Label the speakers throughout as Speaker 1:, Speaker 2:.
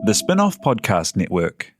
Speaker 1: The Spin-off Podcast Network.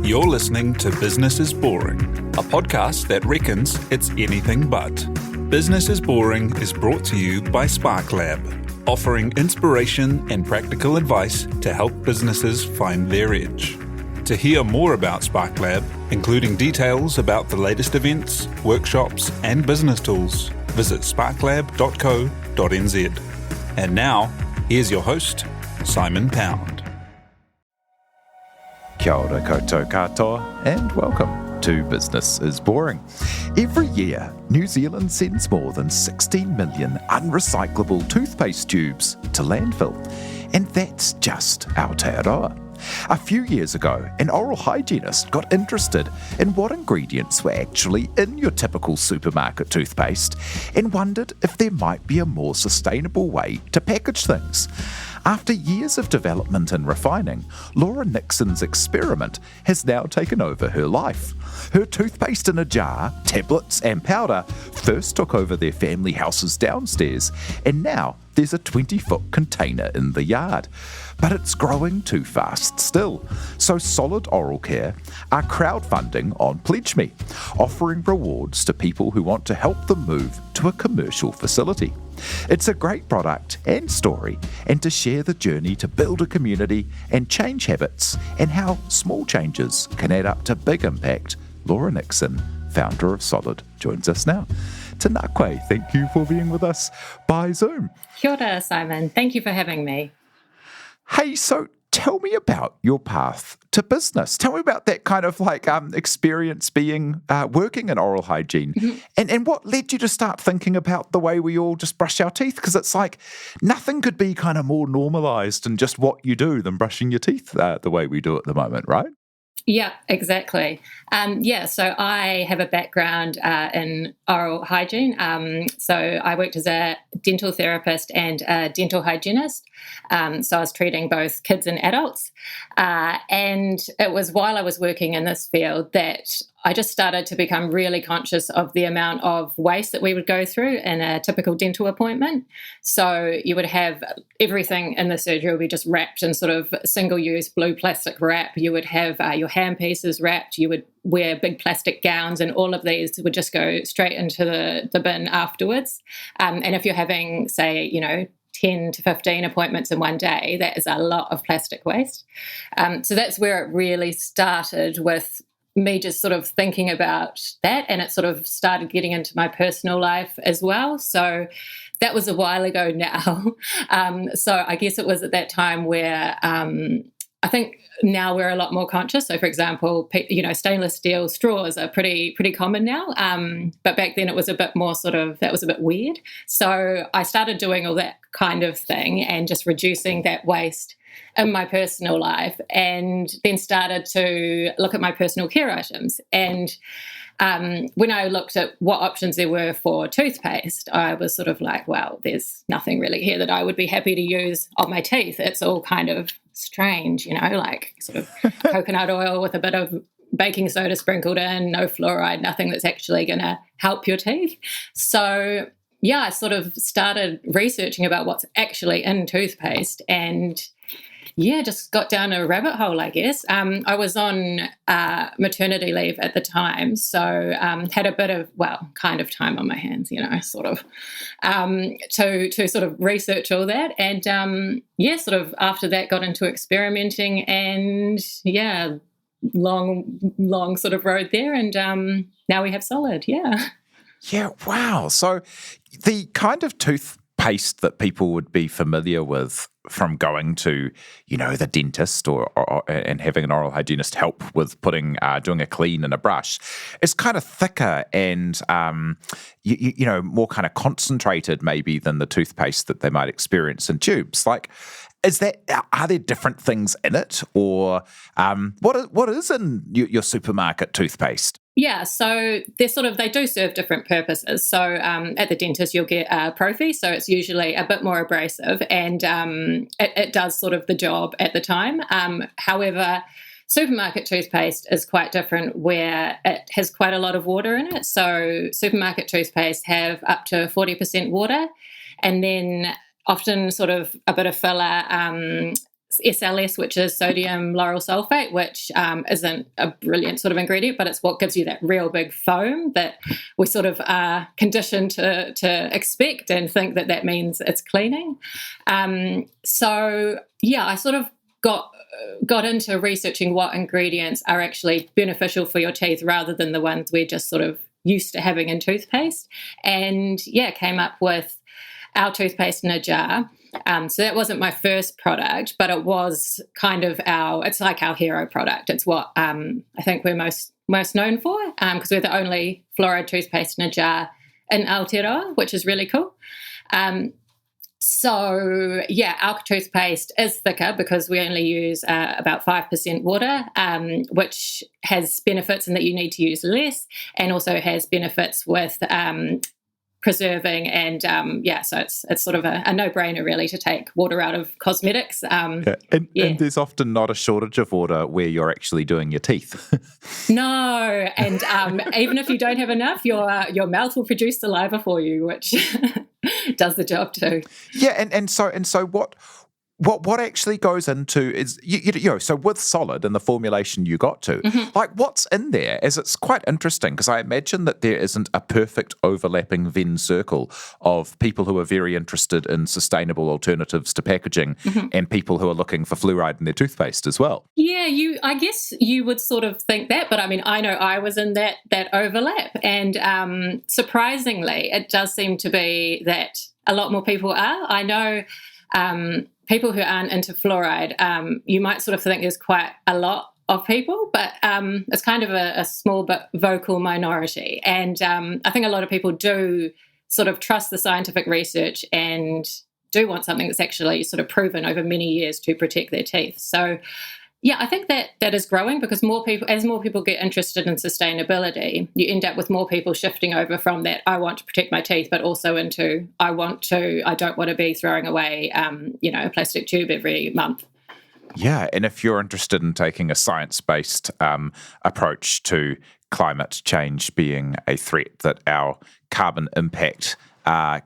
Speaker 1: You're listening to Business is Boring, a podcast that reckons it's anything but. Business is Boring is brought to you by SparkLab, offering inspiration and practical advice to help businesses find their edge. To hear more about SparkLab, including details about the latest events, workshops, and business tools, visit sparklab.co.nz. And now, here's your host, Simon Pound.
Speaker 2: Kia ora koutou katoa, and welcome to Business is Boring. Every year, New Zealand sends more than 16 million unrecyclable toothpaste tubes to landfill, and that's just Aotearoa. A few years ago, an oral hygienist got interested in what ingredients were actually in your typical supermarket toothpaste and wondered if there might be a more sustainable way to package things. After years of development and refining, Laura Nixon's experiment has now taken over her life. Her toothpaste in a jar, tablets and powder first took over their family houses downstairs, and now there's a 20-foot container in the yard. But it's growing too fast still. So Solid Oral Care are crowdfunding on PledgeMe, offering rewards to people who want to help them move to a commercial facility. It's a great product and story, and to share the journey to build a community and change habits and how small changes can add up to big impact, Laura Nixon, founder of Solid, joins us now. Tēnā koe, thank you for being with us by Zoom.
Speaker 3: Kia ora, Simon. Thank you for having me.
Speaker 2: Hey, so tell me about your path to business. Tell me about that kind of experience being working in oral hygiene, and what led you to start thinking about the way we all just brush our teeth, because it's like nothing could be kind of more normalised in just what you do than brushing your teeth the way we do at the moment, right?
Speaker 3: Yeah, exactly. So I have a background in oral hygiene. So I worked as a dental therapist and a dental hygienist. So I was treating both kids and adults. And it was while I was working in this field that I just started to become really conscious of the amount of waste that we would go through in a typical dental appointment. So you would have everything in the surgery would be just wrapped in sort of single-use blue plastic wrap. You would have your handpieces wrapped. You would wear big plastic gowns, and all of these would just go straight into the bin afterwards. And if you're having, say, 10 to 15 appointments in one day, that is a lot of plastic waste. So that's where it really started, with me just sort of thinking about that, and it sort of started getting into my personal life as well. So that was a while ago now. So I guess it was at that time where I think now we're a lot more conscious. So, for example, stainless steel straws are pretty common now. But back then it was a bit more that was a bit weird. So I started doing all that kind of thing and just reducing that waste in my personal life, and then started to look at my personal care items. And when I looked at what options there were for toothpaste, I was sort of like, well, there's nothing really here that I would be happy to use on my teeth. It's all kind of strange, like sort of coconut oil with a bit of baking soda sprinkled in, no fluoride, nothing that's actually going to help your teeth. So yeah, I sort of started researching about what's actually in toothpaste, and just got down a rabbit hole, I guess. I was on maternity leave at the time, so had a bit of, kind of time on my hands, sort of, to sort of research all that. And, sort of after that got into experimenting, and, long sort of road there. And now we have Solid, Yeah,
Speaker 2: wow. So the kind of toothpaste that people would be familiar with from going to, the dentist or and having an oral hygienist help with doing a clean and a brush, is kind of thicker and more kind of concentrated maybe than the toothpaste that they might experience in tubes. Like, are there different things in it, or what is in your supermarket toothpaste?
Speaker 3: Yeah, so they do serve different purposes. So at the dentist, you'll get Profi, so it's usually a bit more abrasive, and it does sort of the job at the time. However, supermarket toothpaste is quite different, where it has quite a lot of water in it. So supermarket toothpaste have up to 40% water, and then often sort of a bit of filler, SLS, which is sodium lauryl sulfate, which isn't a brilliant sort of ingredient, but it's what gives you that real big foam that we sort of are conditioned to expect and think that means it's cleaning. I sort of got into researching what ingredients are actually beneficial for your teeth rather than the ones we're just sort of used to having in toothpaste, and came up with our toothpaste in a jar. So that wasn't my first product, but it was kind of it's like our hero product. It's what I think we're most known for, because we're the only fluoride toothpaste in a jar in Aotearoa, which is really cool. Our toothpaste is thicker because we only use about 5% water, which has benefits in that you need to use less, and also has benefits with preserving, and so it's sort of a no-brainer really to take water out of cosmetics.
Speaker 2: And there's often not a shortage of water where you're actually doing your teeth.
Speaker 3: No, and even if you don't have enough, your mouth will produce saliva for you, which does the job too.
Speaker 2: Yeah, and so what actually goes into is so with Solid and the formulation you got to, like what's in there? As it's quite interesting, because I imagine that there isn't a perfect overlapping Venn circle of people who are very interested in sustainable alternatives to packaging and people who are looking for fluoride in their toothpaste as well.
Speaker 3: Yeah, I guess you would sort of think that, but I mean, I know I was in that overlap, and surprisingly, it does seem to be that a lot more people are. I know people who aren't into fluoride, you might sort of think there's quite a lot of people, but it's kind of a small but vocal minority. And I think a lot of people do sort of trust the scientific research and do want something that's actually sort of proven over many years to protect their teeth. So yeah, I think that is growing, because as more people get interested in sustainability, you end up with more people shifting over from that I want to protect my teeth, but also into I don't want to be throwing away a plastic tube every month.
Speaker 2: Yeah, and if you're interested in taking a science-based approach to climate change being a threat that our carbon impact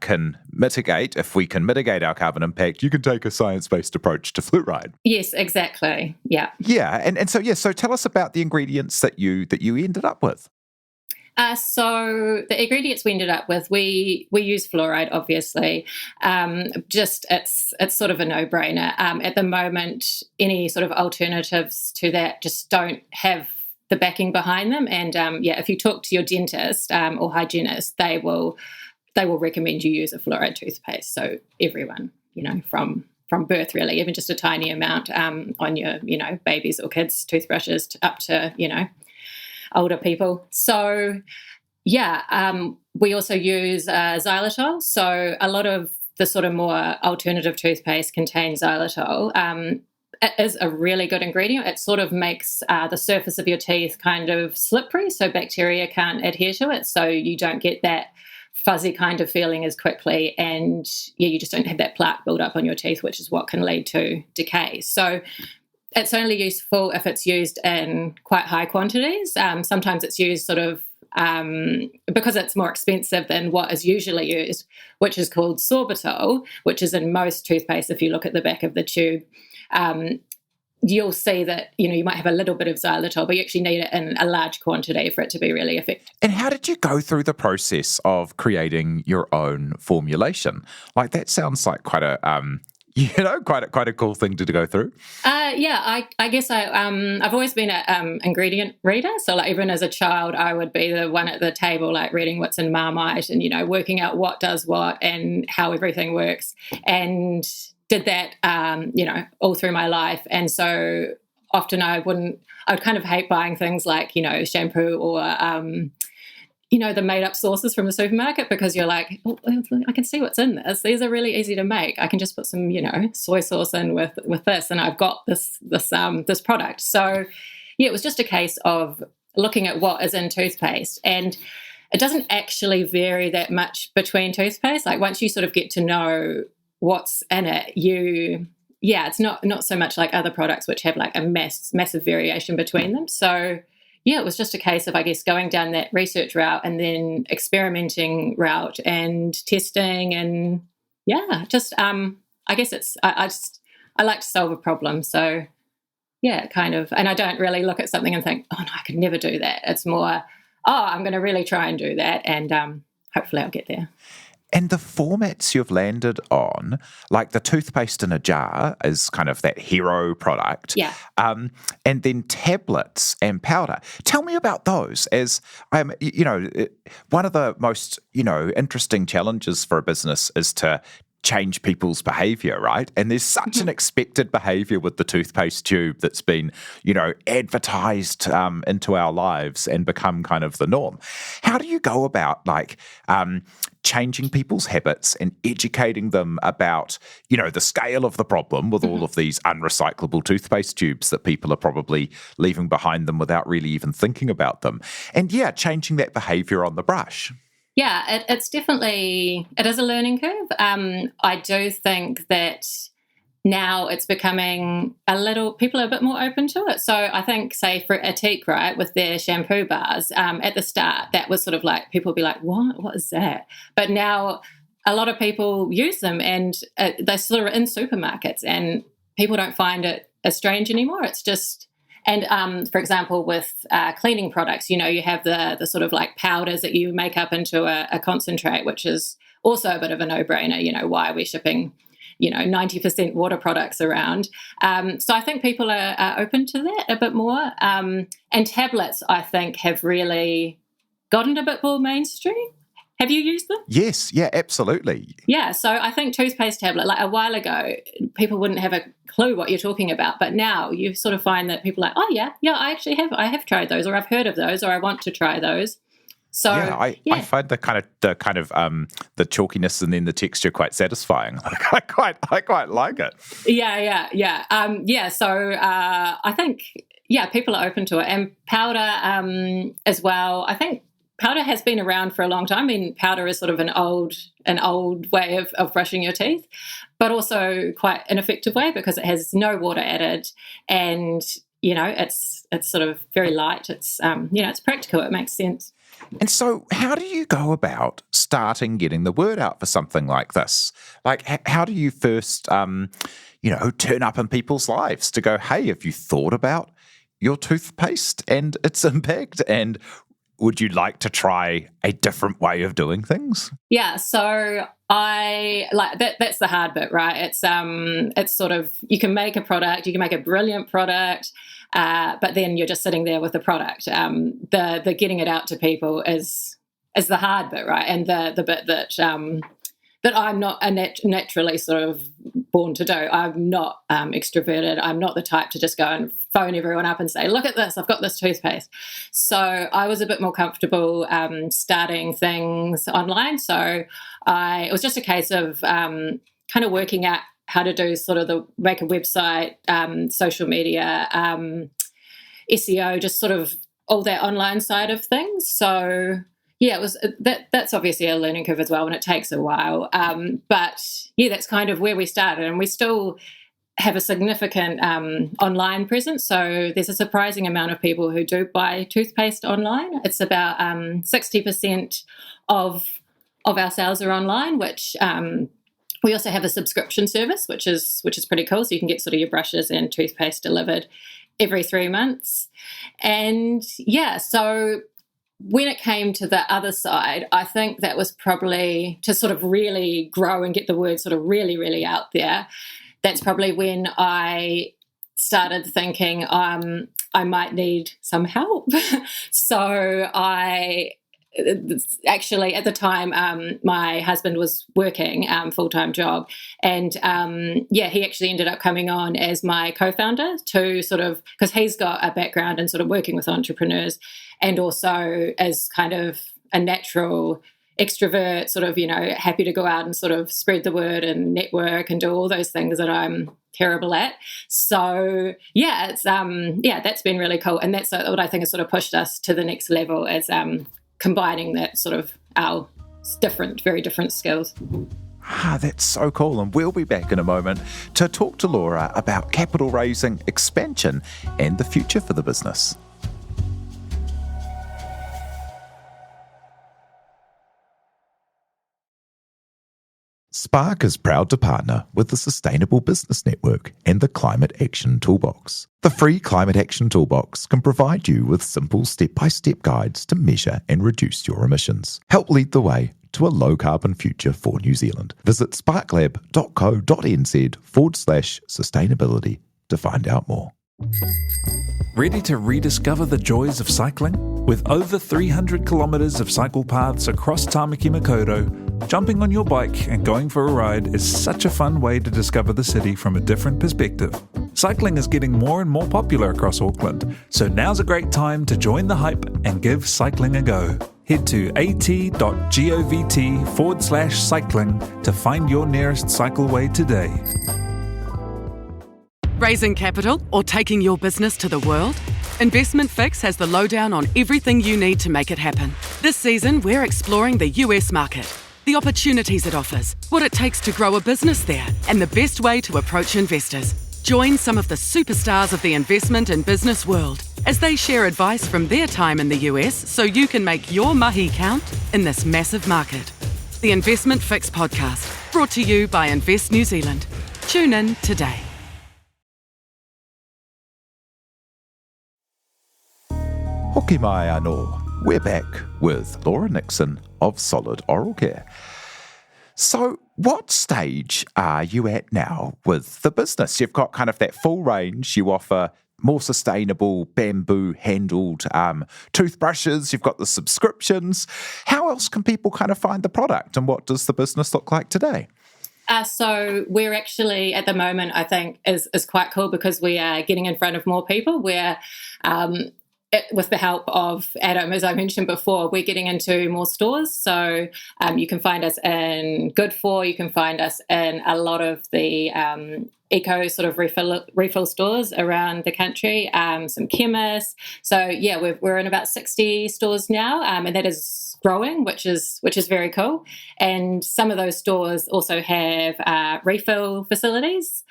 Speaker 2: can mitigate, if we can mitigate our carbon impact, you can take a science-based approach to fluoride.
Speaker 3: Yes, exactly. Yeah.
Speaker 2: Yeah, so tell us about the ingredients that you ended up with.
Speaker 3: So the ingredients we ended up with, we use fluoride, obviously. It's sort of a no-brainer. At the moment, any sort of alternatives to that just don't have the backing behind them. And if you talk to your dentist or hygienist, they will recommend you use a fluoride toothpaste. So everyone, from birth really, even just a tiny amount on your, babies or kids' toothbrushes up to, older people. So we also use xylitol. So a lot of the sort of more alternative toothpaste contains xylitol. It is a really good ingredient. It sort of makes the surface of your teeth kind of slippery, so bacteria can't adhere to it. So you don't get that fuzzy kind of feeling as quickly, and you just don't have that plaque build up on your teeth, which is what can lead to decay. So it's only useful if it's used in quite high quantities. Sometimes it's used sort of because it's more expensive than what is usually used, which is called sorbitol, which is in most toothpaste. If you look at the back of the tube, you'll see that, you might have a little bit of xylitol, but you actually need it in a large quantity for it to be really effective.
Speaker 2: And how did you go through the process of creating your own formulation? Like, that sounds like quite a quite a cool thing to go through.
Speaker 3: I guess I've always been an ingredient reader. So like even as a child, I would be the one at the table, like reading what's in Marmite and, working out what does what and how everything works. And did that, all through my life. And so often I would kind of hate buying things like, shampoo or, the made-up sauces from the supermarket, because you're like, oh, I can see what's in this. These are really easy to make. I can just put some, soy sauce in with this, and I've got this product. So, it was just a case of looking at what is in toothpaste, and it doesn't actually vary that much between toothpaste. Like once you sort of get to know what's in it, you it's not so much like other products which have like a massive variation between them. So it was just a case of, I guess, going down that research route and then experimenting route and testing and just I guess I like to solve a problem. So kind of, and I don't really look at something and think, oh no, I could never do that. It's more, I'm going to really try and do that, and hopefully I'll get there.
Speaker 2: And the formats you've landed on, like the toothpaste in a jar is kind of that hero product.
Speaker 3: Yeah.
Speaker 2: And then tablets and powder. Tell me about those, as one of the most, interesting challenges for a business is to change people's behaviour, right? And there's such an expected behaviour with the toothpaste tube that's been, advertised into our lives and become kind of the norm. How do you go about changing people's habits and educating them about, the scale of the problem with all of these unrecyclable toothpaste tubes that people are probably leaving behind them without really even thinking about them? And changing that behaviour on the brush.
Speaker 3: Yeah, it's definitely, it is a learning curve. I do think that now it's becoming people are a bit more open to it. So I think, say, for Atik, right, with their shampoo bars, at the start, that was sort of like, people would be like, what is that? But now a lot of people use them, and they're sort of in supermarkets, and people don't find it as strange anymore. It's just... And for example, with cleaning products, you have the sort of like powders that you make up into a concentrate, which is also a bit of a no-brainer. Why are we shipping, 90% water products around? So I think people are open to that a bit more. And tablets, I think, have really gotten a bit more mainstream. Have you used them?
Speaker 2: Yes, absolutely.
Speaker 3: Yeah, so I think toothpaste tablet, like a while ago, people wouldn't have a clue what you're talking about, but now you sort of find that people are like, oh yeah, I actually have tried those, or I've heard of those, or I want to try those. So
Speaker 2: I find the kind of the chalkiness and then the texture quite satisfying. I quite like it.
Speaker 3: Yeah. So I think people are open to it, and powder as well. I think powder has been around for a long time. I mean, powder is sort of an old way of brushing your teeth, but also quite an effective way because it has no water added, and it's sort of very light. It's it's practical. It makes sense.
Speaker 2: And so, how do you go about starting getting the word out for something like this? Like, how do you first, turn up in people's lives to go, hey, have you thought about your toothpaste and its impact? And would you like to try a different way of doing things?
Speaker 3: Yeah, so I like that. That's the hard bit, right? It's sort of, you can make a product, you can make a brilliant product, but then you're just sitting there with the product. The getting it out to people is the hard bit, right? And the bit that I'm not naturally sort of born to do. I'm not extroverted. I'm not the type to just go and phone everyone up and say, look at this, I've got this toothpaste. So I was a bit more comfortable starting things online. So it was just a case of kind of working out how to do sort of make a website, social media, SEO, just sort of all that online side of things. So yeah, it was that's obviously a learning curve as well, and it takes a while. But yeah, that's kind of where we started, and we still have a significant online presence. So there's a surprising amount of people who do buy toothpaste online. It's about 60% of our sales are online, which we also have a subscription service, which is pretty cool. So you can get sort of your brushes and toothpaste delivered every 3 months. And yeah, so when it came to the other side, I think that was probably to sort of really grow and get the word sort of really, really out there. That's probably when I started thinking I might need some help. So actually, at the time, my husband was working full-time job, and he actually ended up coming on as my co-founder to sort of, because he's got a background in sort of working with entrepreneurs, and also as kind of a natural extrovert, sort of, happy to go out and sort of spread the word and network and do all those things that I'm terrible at. So yeah, it's that's been really cool, and that's what I think has sort of pushed us to the next level as combining that sort of our very different skills.
Speaker 2: That's so cool. And we'll be back in a moment to talk to Laura about capital raising, expansion, and the future for the business. Spark is proud to partner with the Sustainable Business Network and the Climate Action Toolbox. The free Climate Action Toolbox can provide you with simple step-by-step guides to measure and reduce your emissions. Help lead the way to a low-carbon future for New Zealand. Visit sparklab.co.nz/sustainability to find out more.
Speaker 1: Ready to rediscover the joys of cycling? With over 300 kilometres of cycle paths across Tāmaki Makaurau, jumping on your bike and going for a ride is such a fun way to discover the city from a different perspective. Cycling is getting more and more popular across Auckland, so now's a great time to join the hype and give cycling a go. Head to at.govt/cycling to find your nearest cycleway today.
Speaker 4: Raising capital or taking your business to the world? Investment Fix has the lowdown on everything you need to make it happen. This season, we're exploring the US market, the opportunities it offers, what it takes to grow a business there, and the best way to approach investors. Join some of the superstars of the investment and business world as they share advice from their time in the US so you can make your mahi count in this massive market. The Investment Fix podcast, brought to you by Invest New Zealand. Tune in today.
Speaker 2: Hoki mai anō. We're back with Laura Nixon of Solid Oral Care. So what stage are you at now with the business? You've got kind of that full range. You offer more sustainable bamboo-handled toothbrushes. You've got the subscriptions. How else can people kind of find the product, and what does the business look like today?
Speaker 3: So we're actually, at the moment, I think is quite cool because we are getting in front of more people. We're with the help of Adam, as I mentioned before, we're getting into more stores. So you can find us in Good For, you can find us in a lot of the eco sort of refill stores around the country, some chemists. So yeah, we're in about 60 stores now, and that is growing, which is very cool. And some of those stores also have refill facilities,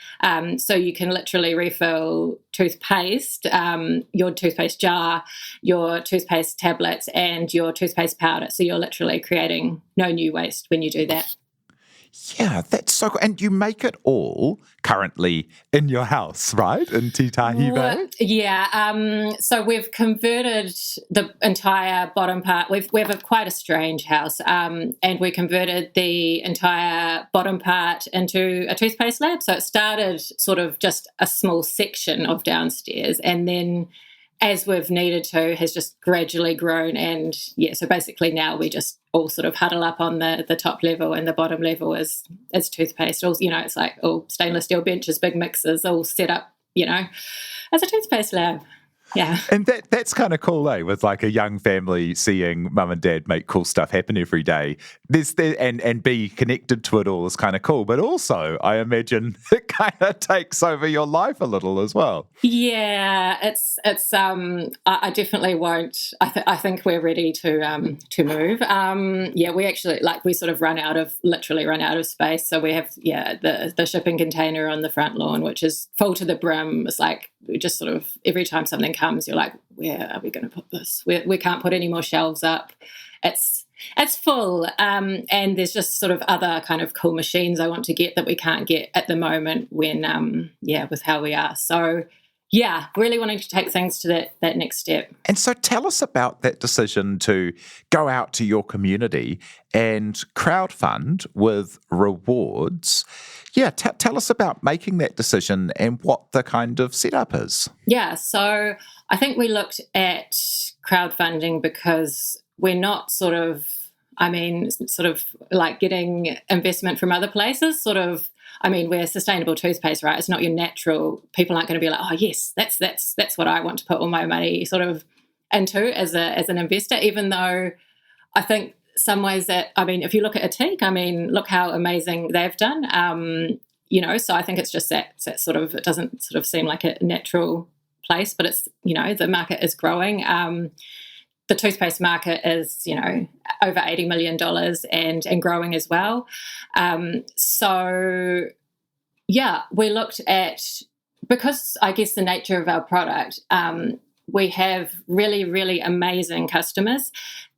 Speaker 3: so you can literally refill toothpaste, your toothpaste jar, your toothpaste tablets, and your toothpaste powder. So you're literally creating no new waste when you do that.
Speaker 2: Yeah, that's so cool. And you make it all currently in your house, right? In Titahi Bay?
Speaker 3: Yeah. So we've converted the entire bottom part. We have quite a strange house, and we converted the entire bottom part into a toothpaste lab. So it started sort of just a small section of downstairs, and then as we've needed to, has just gradually grown. And yeah, so basically now we just all sort of huddle up on the top level, and the bottom level is toothpaste. All, it's like all stainless steel benches, big mixers, all set up, as a toothpaste lab. Yeah.
Speaker 2: And that's kind of cool, with like a young family seeing mum and dad make cool stuff happen every day. And be connected to it all is kind of cool. But also, I imagine it kind of takes over your life a little as well.
Speaker 3: Yeah, it's I definitely won't. I think we're ready to move. Yeah, we actually we sort of literally run out of space. So we have the shipping container on the front lawn, which is full to the brim. It's like we just sort of every time something comes, you're like, where are we going to put this? We can't put any more shelves up. It's full, and there's just sort of other kind of cool machines I want to get that we can't get at the moment when with how we are. So yeah, really wanting to take things to that next step.
Speaker 2: And so tell us about that decision to go out to your community and crowdfund with rewards. Yeah, tell us about making that decision and what the kind of setup is.
Speaker 3: Yeah, so I think we looked at crowdfunding because we're not sort of like getting investment from other places, we're sustainable toothpaste, right? It's not your natural. People aren't going to be like, oh yes, that's what I want to put all my money sort of into as an investor. Even though I think some ways that if you look at Atik, look how amazing they've done. So I think it's just that sort of, it doesn't sort of seem like a natural place, but it's the market is growing. the toothpaste market is, over $80 million and growing as well. So, yeah, we looked at, because I guess the nature of our product, we have really, really amazing customers.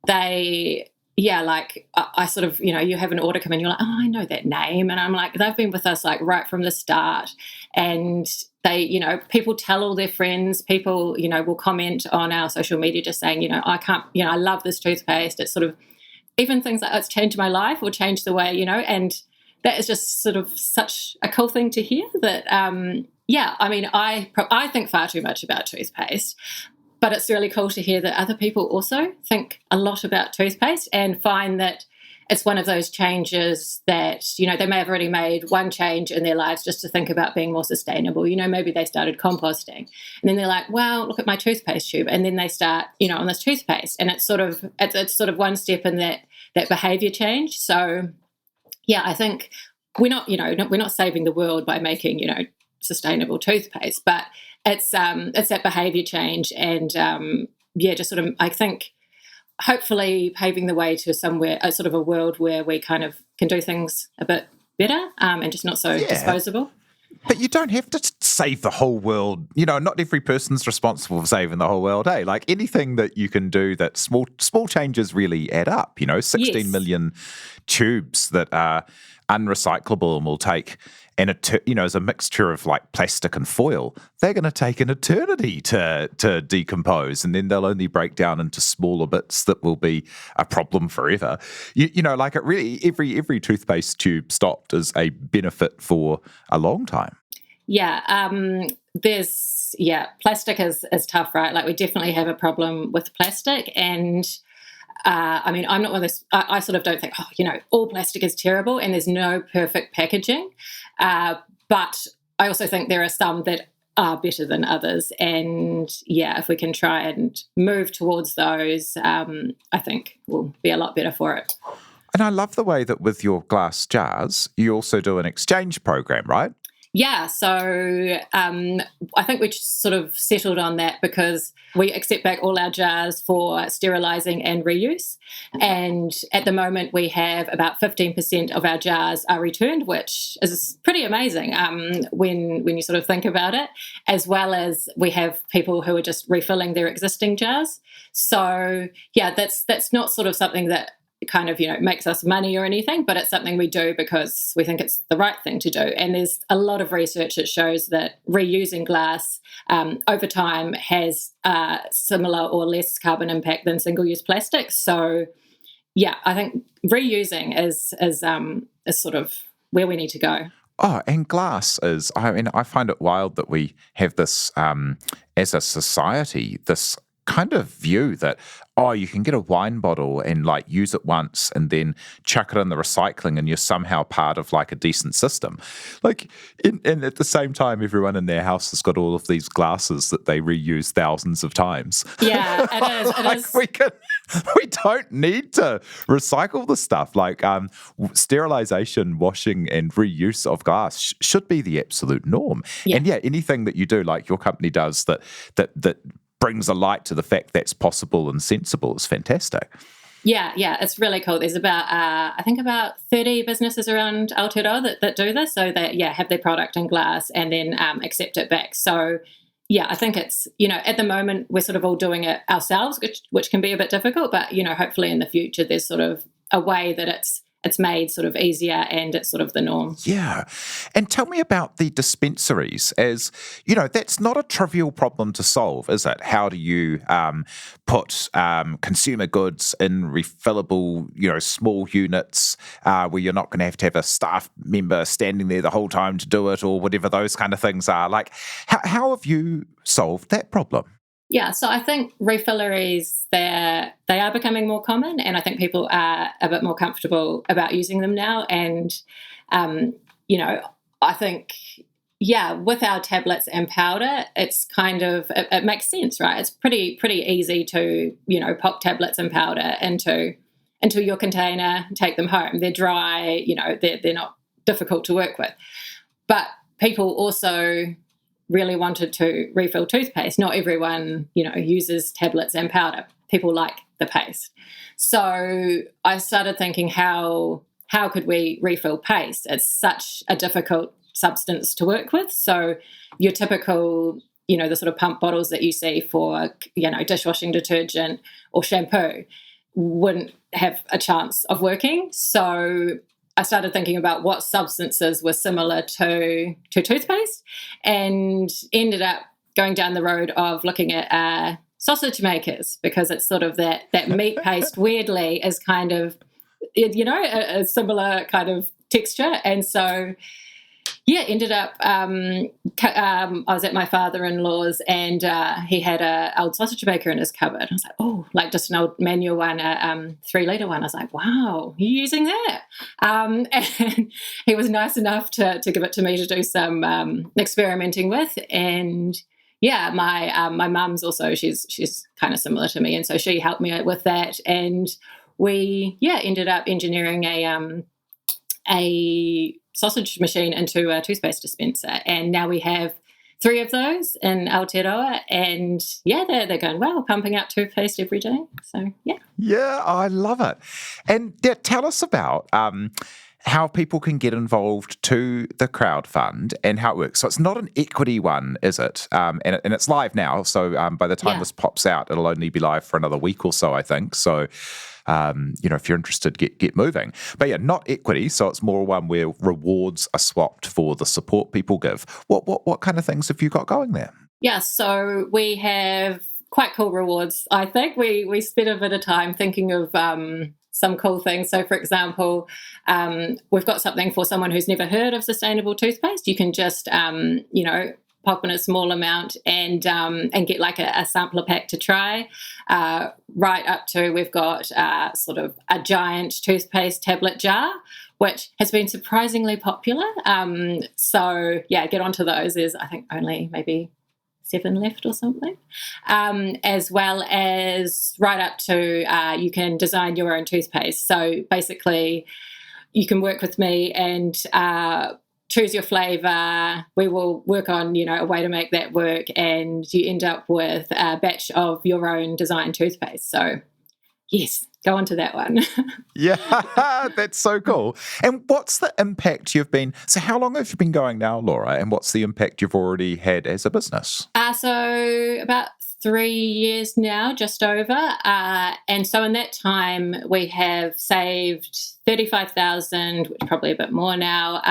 Speaker 3: They, I sort of, you have an order come in, you're like, oh, I know that name. And I'm like, they've been with us like right from the start. And they, people tell all their friends, people, will comment on our social media just saying, I love this toothpaste. It's sort of, even things like it's changed my life or changed the way, and that is just sort of such a cool thing to hear that, I think far too much about toothpaste, but it's really cool to hear that other people also think a lot about toothpaste and find that it's one of those changes that, they may have already made one change in their lives just to think about being more sustainable. Maybe they started composting and then they're like, wow, look at my toothpaste tube. And then they start, on this toothpaste, and it's sort of one step in that behavior change. So yeah, I think we're not saving the world by making, sustainable toothpaste, but it's that behavior change and just sort of, I think, hopefully paving the way to somewhere, a sort of a world where we kind of can do things a bit better and just not so disposable.
Speaker 2: But you don't have to save the whole world. Not every person's responsible for saving the whole world, eh? Like anything that you can do, that small changes really add up. 16 million tubes that are unrecyclable and will take as a mixture of like plastic and foil, they're going to take an eternity to decompose, and then they'll only break down into smaller bits that will be a problem forever. Like it really, every toothpaste tube stopped is a benefit for a long time.
Speaker 3: Yeah, plastic is tough, right? Like we definitely have a problem with plastic, and I'm not one of those. I sort of don't think, all plastic is terrible, and there's no perfect packaging. But I also think there are some that are better than others, and if we can try and move towards those, I think we'll be a lot better for it.
Speaker 2: And I love the way that with your glass jars, you also do an exchange program, right?
Speaker 3: Yeah, so I think we sort of settled on that because we accept back all our jars for sterilising and reuse. And at the moment, we have about 15% of our jars are returned, which is pretty amazing when you sort of think about it, as well as we have people who are just refilling their existing jars. So, yeah, that's not sort of something that kind of, makes us money or anything, but it's something we do because we think it's the right thing to do. And there's a lot of research that shows that reusing glass over time has similar or less carbon impact than single-use plastic. So, yeah, I think reusing is sort of where we need to go.
Speaker 2: Oh, and glass is, I find it wild that we have this, as a society, this kind of view that, you can get a wine bottle and like use it once and then chuck it in the recycling and you're somehow part of like a decent system. Like, and at the same time, everyone in their house has got all of these glasses that they reuse thousands of times.
Speaker 3: Yeah, it is. It is.
Speaker 2: We don't need to recycle the stuff. Like sterilisation, washing and reuse of glass should be the absolute norm. Yeah. And anything that you do, like your company does, that brings a light to the fact that's possible and sensible is fantastic.
Speaker 3: Yeah, it's really cool. There's about 30 businesses around Aotearoa that do this, so they have their product in glass and then accept it back. So I think it's, at the moment we're sort of all doing it ourselves, which can be a bit difficult, but hopefully in the future there's sort of a way that it's made sort of easier and it's sort of the norm.
Speaker 2: Yeah. And tell me about the dispensaries, as, that's not a trivial problem to solve, is it? How do you put consumer goods in refillable, small units where you're not going to have a staff member standing there the whole time to do it, or whatever those kind of things are? Like, how have you solved that problem?
Speaker 3: Yeah, so I think refilleries, they are becoming more common, and I think people are a bit more comfortable about using them now. And, I think, with our tablets and powder, it's kind of, it makes sense, right? It's pretty easy to, pop tablets and powder into your container, take them home. They're dry, they're not difficult to work with. But people also really wanted to refill toothpaste. Not everyone, uses tablets and powder. people like the paste. So I started thinking, how could we refill paste? It's such a difficult substance to work with. So your typical, the sort of pump bottles that you see for, dishwashing detergent or shampoo wouldn't have a chance of working. So I started thinking about what substances were similar to toothpaste, and ended up going down the road of looking at sausage makers, because it's sort of that meat paste weirdly is kind of, a similar kind of texture. And so, ended up, I was at my father-in-law's, and he had an old sausage maker in his cupboard. I was like, oh, like just an old manual one, a 3-litre one. I was like, wow, you're using that? And he was nice enough to give it to me to do some experimenting with. And my mum's also, she's kind of similar to me, and so she helped me with that. And we ended up engineering a sausage machine into a toothpaste dispenser, and now we have 3 of those in Aotearoa, and they're going well, pumping out toothpaste every day. So
Speaker 2: I love it. And tell us about how people can get involved to the crowdfund and how it works. So it's not an equity one, is it? And it's live now. So by the time this pops out, it'll only be live for another week or so, I think. So if you're interested, get moving. But not equity, so it's more one where rewards are swapped for the support people give. What kind of things have you got going there?
Speaker 3: Yeah, so we have quite cool rewards. I think we spent a bit of time thinking of some cool things. So, for example, we've got something for someone who's never heard of sustainable toothpaste. You can just, pop in a small amount and get like a sampler pack to try. Right up to, we've got sort of a giant toothpaste tablet jar, which has been surprisingly popular. So get onto those. There's, I think, only maybe 7 left or something. As well as right up to you can design your own toothpaste. So basically, you can work with me and choose your flavour. We will work on, a way to make that work, and you end up with a batch of your own design toothpaste. So, yes, go on to that one.
Speaker 2: That's so cool. And what's the impact so how long have you been going now, Laura, and what's the impact you've already had as a business?
Speaker 3: So about 3 years now, just over. And so in that time, we have saved 35,000, which is probably a bit more now,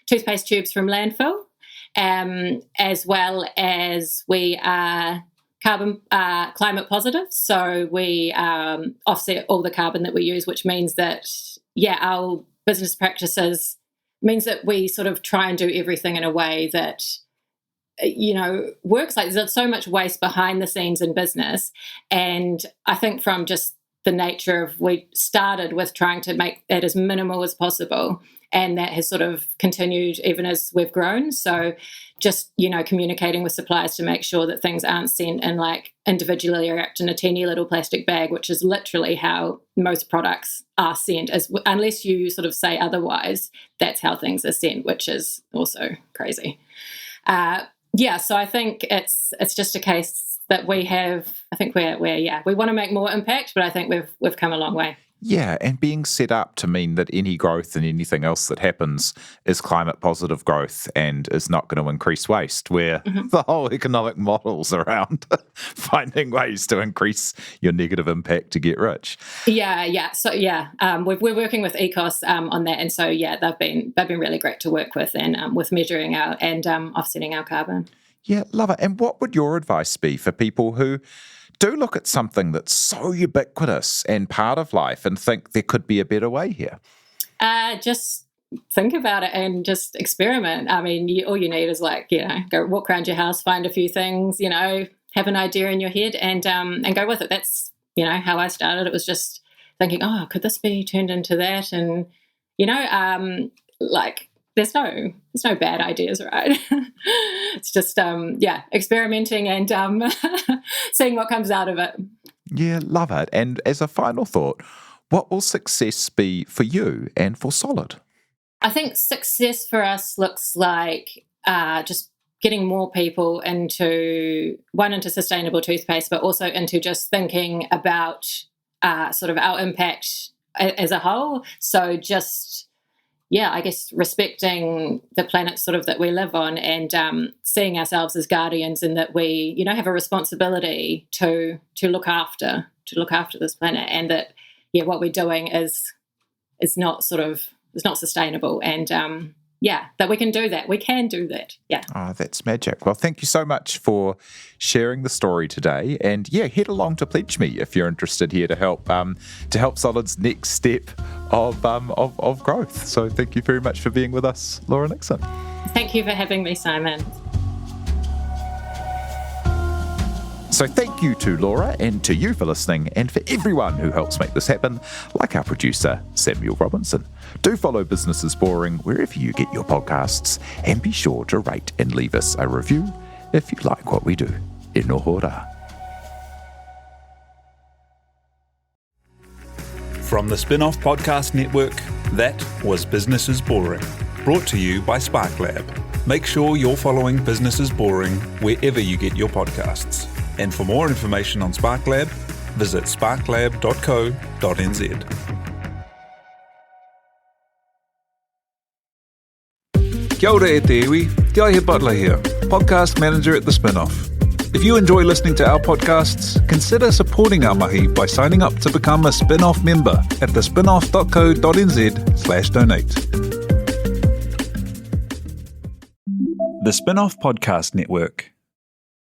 Speaker 3: toothpaste tubes from landfill, as well as we are climate positive. So we offset all the carbon that we use, which means that, our business practices means that we sort of try and do everything in a way that works. Like, there's so much waste behind the scenes in business, and I think from just the nature of, we started with trying to make that as minimal as possible, and that has sort of continued even as we've grown. So just communicating with suppliers to make sure that things aren't sent in like individually wrapped in a teeny little plastic bag, which is literally how most products are sent, unless you sort of say otherwise. That's how things are sent, which is also crazy. So I think it's just a case that we have. I think we want to make more impact, but I think we've come a long way.
Speaker 2: Yeah, and being set up to mean that any growth and anything else that happens is climate positive growth and is not going to increase waste, where the whole economic model's around finding ways to increase your negative impact to get rich.
Speaker 3: So we're working with Ecos on that, and so they've been really great to work with, and with measuring our and offsetting our carbon.
Speaker 2: Yeah, love it. And what would your advice be for people who do look at something that's so ubiquitous and part of life and think there could be a better way here?
Speaker 3: Just think about it and just experiment. I mean, all you need is go walk around your house, find a few things, have an idea in your head and go with it. That's, how I started. It was just thinking, oh, could this be turned into that? And, there's no bad ideas, right? It's just, experimenting and seeing what comes out of it.
Speaker 2: Yeah, love it. And as a final thought, what will success be for you and for Solid?
Speaker 3: I think success for us looks like just getting more people into sustainable toothpaste, but also into just thinking about sort of our impact as a whole. So just, I guess respecting the planet sort of that we live on, and seeing ourselves as guardians, and that we, have a responsibility to look after this planet, and that what we're doing is not sustainable, and that we can do that. We can do that. Yeah.
Speaker 2: Oh, that's magic. Well, thank you so much for sharing the story today. And head along to PledgeMe if you're interested here to help Solid's next step of growth. So thank you very much for being with us, Laura Nixon.
Speaker 3: Thank you for having me, Simon.
Speaker 2: So thank you to Laura and to you for listening, and for everyone who helps make this happen, like our producer, Samuel Robinson. Do follow Business is Boring wherever you get your podcasts, and be sure to rate and leave us a review if you like what we do. E noho rā.
Speaker 1: From the Spin-Off Podcast Network, that was Business is Boring, brought to you by SparkLab. Make sure you're following Business is Boring wherever you get your podcasts. And for more information on SparkLab, visit sparklab.co.nz.
Speaker 5: Kia ora e te iwi, Te Aihe Butler here, podcast manager at The Spin-Off. If you enjoy listening to our podcasts, consider supporting our mahi by signing up to become a Spin-Off member at thespinoff.co.nz/donate.
Speaker 1: The Spin-Off Podcast Network.